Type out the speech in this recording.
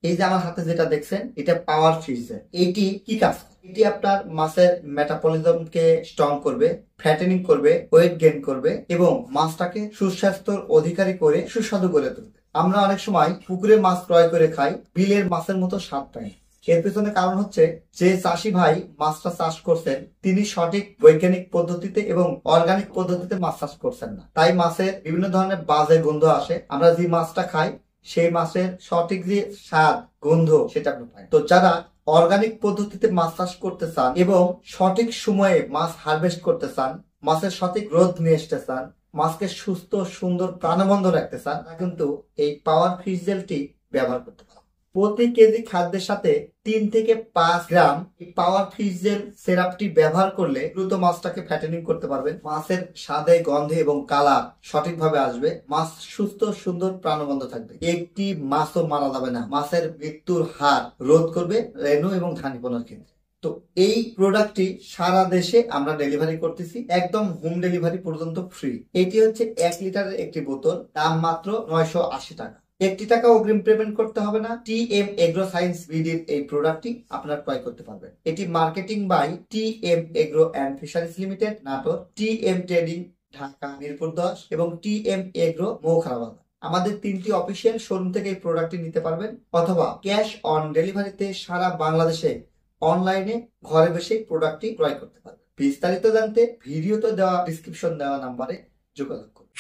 এই যে আমার হাতে যেটা দেখছেন এটা পাওয়ার ফ্রিজার। এটি কি কাজ? এটি আপনার মাছের মেটাবলিজমকে স্ট্রং করবে, ফ্যাটেনিং করবে, ওয়েট গেইন করবে এবং মাছটাকে সুস্বাস্থ্যের অধিকারী করে সুস্বাদু করে তুলবে। আমরা অনেক সময় পুকুরে মাছ ক্রয় করে খাই, বিলের মাছের মতো স্বাদ পাই। এর পেছনে কারণ হচ্ছে যে চাষি ভাই মাছটা চাষ করছেন তিনি সঠিক বৈজ্ঞানিক পদ্ধতিতে এবং অর্গানিক পদ্ধতিতে মাছ চাষ করছেন না, তাই মাছের বিভিন্ন ধরনের বাজে গন্ধ আসে। আমরা যে মাছটা খাই সেই মাছের সঠিক যে স্বাদ গন্ধ সেটা আপনি পাই। তো যারা অর্গানিক পদ্ধতিতে মাছ চাষ করতে চান এবং সঠিক সময়ে মাছ হারভেস্ট করতে চান, মাছের সঠিক গ্রোথ নিয়ে আসতে চান, মাছকে সুস্থ সুন্দর প্রাণবন্ত রাখতে চান, তারা কিন্তু এই পাওয়ার ফিশ জেলটি ব্যবহার করতে পারেন। প্রতি কেজি খাদ্যের সাথে 3 থেকে 5 গ্রাম এই পাওয়ার ফিশ জেল সিরাপটি ব্যবহার করলে দ্রুত মাছটাকে ফ্যাটেনিং করতে পারবেন। মাছের স্বাদে, গন্ধে এবং কালার সঠিকভাবে আসবে। মাছ সুস্থ সুন্দর প্রাণবন্ত থাকবে। একটি মাছও মারা যাবে না। মাছের মৃত্যুর হার রোধ করবে রেণু এবং ধানীপনার ক্ষেত্রে। তো এই প্রোডাক্টটি সারা দেশে আমরা ডেলিভারি করতেছি, একদম হোম ডেলিভারি পর্যন্ত ফ্রি। এটি হচ্ছে 1 লিটারের একটি বোতল, দাম মাত্র 980 টাকা। 1 টাকা অগ্রিম পেমেন্ট করতে হবে না। টিএম এগ্রো সায়েন্স বিডির এই প্রোডাক্টটি আপনারা ক্রয় করতে পারবেন। এটি marketing by TM agro and fisheries limited Natore, TM trading Dhaka Mirpur 10 এবং টিএম এগ্রো মৌখারাবাদ। আমাদের 3টি অফিসিয়াল শোরুম থেকে এই প্রোডাক্টটি নিতে পারবেন অথবা ক্যাশ অন ডেলিভারিতে সারা বাংলাদেশে অনলাইনে ঘরে বসে প্রোডাক্টটি ক্রয় করতে পারবেন। বিস্তারিত জানতে ভিডিওতে দেওয়া ডিসক্রিপশন দেওয়া নাম্বারে যোগাযোগ করুন।